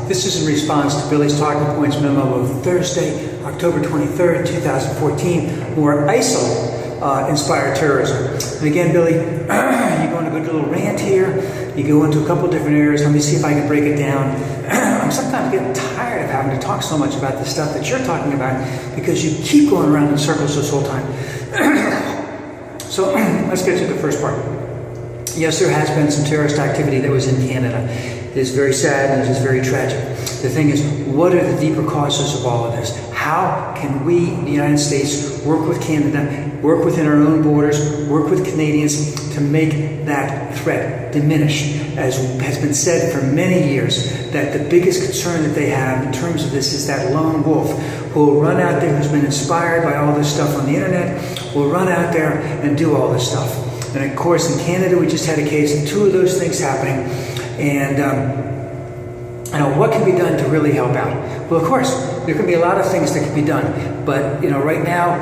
This is in response to Billy's Talking Points memo of Thursday, October 23rd, 2014, more ISIL-inspired terrorism. And again, Billy, you go into a good little rant here. You go into a couple different areas. Let me see if I can break it down. I'm sometimes getting tired of having to talk so much about the stuff that you're talking about because you keep going around in circles this whole time. So let's get to the first part. Yes, there has been some terrorist activity that was in Canada. It is very sad and it is very tragic. The thing is, what are the deeper causes of all of this? How can we, the United States, work with Canada, work within our own borders, work with Canadians to make that threat diminish? As has been said for many years, that the biggest concern that they have in terms of this is that lone wolf who will run out there, who's been inspired by all this stuff on the internet, will run out there and do all this stuff. And of course, in Canada, we just had a case of two of those things happening. And what can be done to really help out? Well, of course, there can be a lot of things that can be done. But right now,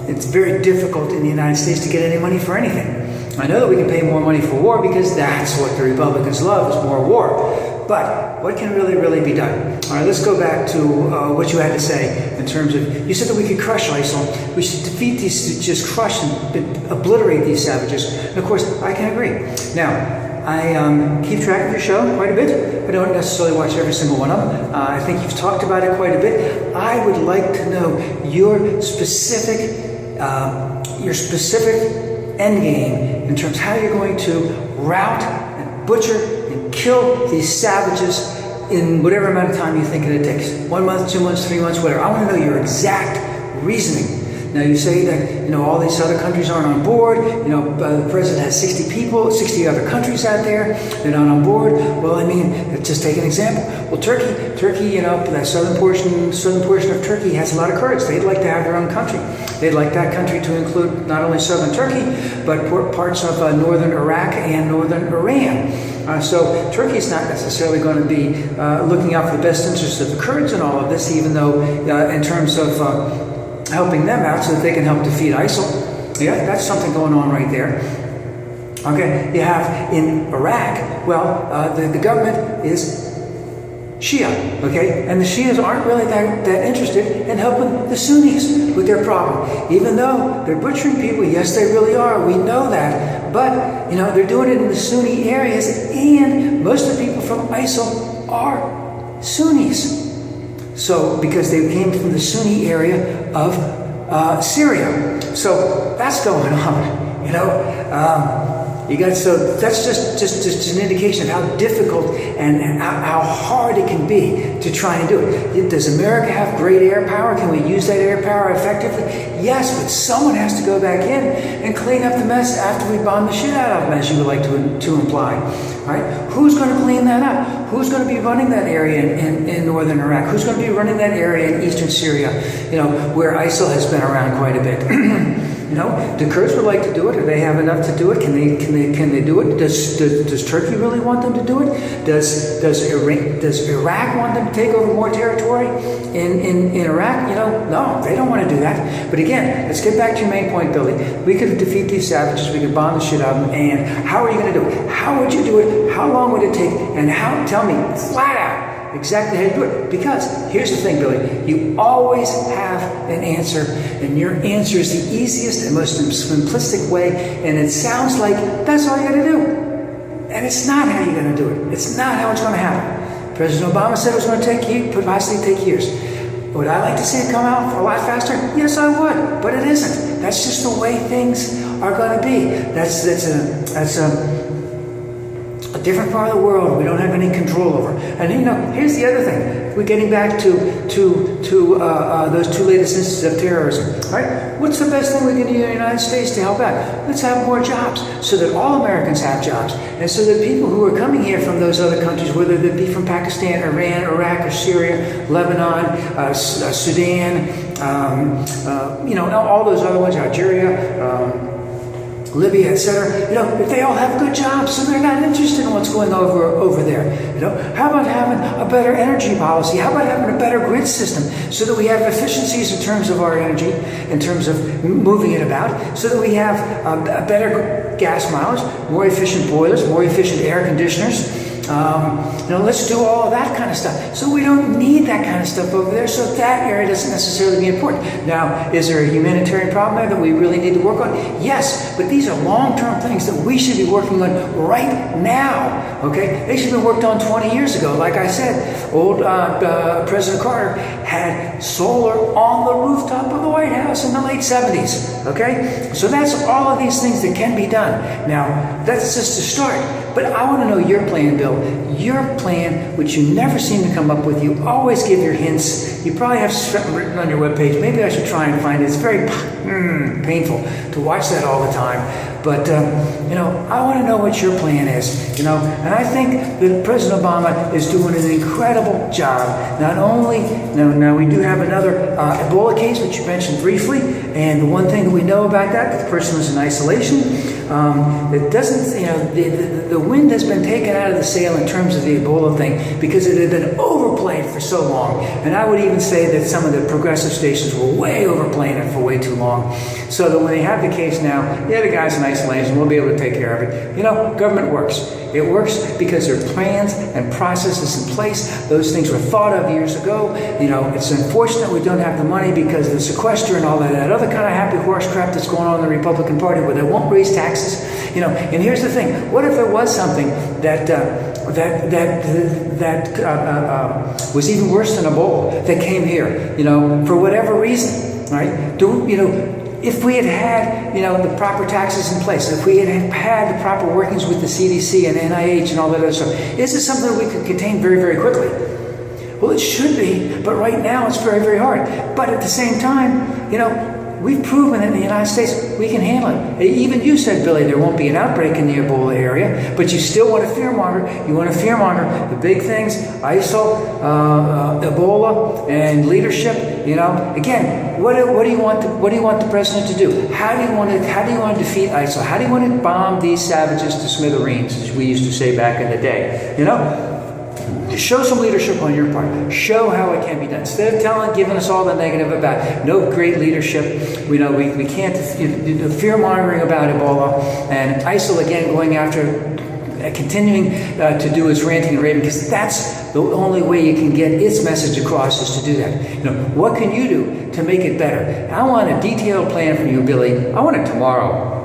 it's very difficult in the United States to get any money for anything. I know that we can pay more money for war because that's what the Republicans love, is more war. But what can really be done? All right, let's go back to what you had to say in terms of, you said that we could crush ISIL. We should defeat these, just crush and obliterate these savages. And of course, I can agree. Now, I keep track of your show quite a bit. I don't necessarily watch every single one of them. I think you've talked about it quite a bit. I would like to know your specific end game in terms of how you're going to rout and butcher and kill these savages in whatever amount of time you think it takes. 1 month, 2 months, 3 months, whatever. I want to know your exact reasoning. Now you say that all these other countries aren't on board. The president has 60 people, 60 other countries out there. They're not on board. Well, I mean, just take an example. Well, Turkey, that southern portion of Turkey has a lot of Kurds. They'd like to have their own country. They'd like that country to include not only southern Turkey, but parts of northern Iraq and northern Iran. So Turkey's not necessarily going to be looking out for the best interests of the Kurds in all of this, even though in terms of helping them out so that they can help defeat ISIL. Yeah, that's something going on right there. Okay, you have in Iraq, well, the government is Shia, okay? And the Shias aren't really that interested in helping the Sunnis with their problem. Even though they're butchering people, yes, they really are. We know that. But, they're doing it in the Sunni areas, and most of the people from ISIL are Sunnis. So, because they came from the Sunni area of Syria. So, that's going on, so that's just an indication of how difficult and how hard it can be to try and do it. Does America have great air power? Can we use that air power effectively? Yes, but someone has to go back in and clean up the mess after we bomb the shit out of them, as you would like to imply. All right? Who's going to clean that up? Who's going to be running that area in northern Iraq? Who's going to be running that area in eastern Syria, where ISIL has been around quite a bit? The Kurds would like to do it. Do they have enough to do it? Can they do it? Does Turkey really want them to do it? Does Iraq want them to take over more territory in Iraq? No, they don't want to do that. But again, let's get back to your main point, Billy. We could defeat these savages. We could bomb the shit out of them. And how are you going to do it? How would you do it? How long would it take? And tell me flat out exactly how you do it. Because here's the thing, Billy, you always have an answer, and your answer is the easiest and most simplistic way, and it sounds like that's all you got to do. And it's not how you're going to do it. It's not how it's going to happen. President Obama said it was going to possibly take years. Would I like to see it come out a lot faster? Yes, I would, but it isn't. That's just the way things are going to be. That's a different part of the world we don't have any control over. And here's the other thing. We're getting back to those two latest instances of terrorism. Right? What's the best thing we can do in the United States to help out? Let's have more jobs so that all Americans have jobs, and so that people who are coming here from those other countries, whether they be from Pakistan, Iran, Iraq, or Syria, Lebanon, Sudan, all those other ones, Algeria, Libya, etc. If they all have good jobs, so they're not interested in what's going over there. How about having a better energy policy? How about having a better grid system so that we have efficiencies in terms of our energy, in terms of moving it about, so that we have a better gas mileage, more efficient boilers, more efficient air conditioners, Let's do all of that kind of stuff. So we don't need that kind of stuff over there, so that area doesn't necessarily be important. Now, is there a humanitarian problem there that we really need to work on? Yes, but these are long-term things that we should be working on right now, okay? They should have been worked on 20 years ago. Like I said, old President Carter had solar on the rooftop of the White House in the late 70s, okay? So that's all of these things that can be done. Now, that's just a start. But I want to know your plan, Bill. Your plan, which you never seem to come up with. You always give your hints. You probably have something written on your webpage. Maybe I should try and find it. It's very painful to watch that all the time. But, I want to know what your plan is, and I think that President Obama is doing an incredible job. Not only, now we do have another Ebola case, which you mentioned briefly, and the one thing that we know about that, the person was in isolation. It doesn't, the wind has been taken out of the sail in terms of the Ebola thing because it had been overplayed for so long. And I would even say that some of the progressive stations were way overplaying it for way too long. So that when they have the case now, the guy's in isolation, we'll be able to take care of it. Government works. It works because there are plans and processes in place. Those things were thought of years ago. It's unfortunate we don't have the money because of the sequester and all that other kind of happy horse crap that's going on in the Republican Party where they won't raise taxes. And here's the thing. What if there was something that was even worse than Ebola that came here, for whatever reason, right? If we had the proper taxes in place, if we had the proper workings with the CDC and NIH and all that other stuff, is this something that we could contain very, very quickly? Well, it should be, but right now it's very, very hard. But at the same time, we've proven that in the United States we can handle it. Even you said, Billy, there won't be an outbreak in the Ebola area, but you still want to fearmonger. You want to fearmonger the big things, ISIL, Ebola, and leadership. Again, what do you want the president to do? How do you want to defeat ISIL? How do you want to bomb these savages to smithereens, as we used to say back in the day? Show some leadership on your part. Show how it can be done. Instead of giving us all the negative about no great leadership, we can't, fear-mongering about Ebola, and ISIL again going after, continuing to do its ranting and raving, because that's the only way you can get its message across is to do that. What can you do to make it better? I want a detailed plan from you, Billy. I want it tomorrow.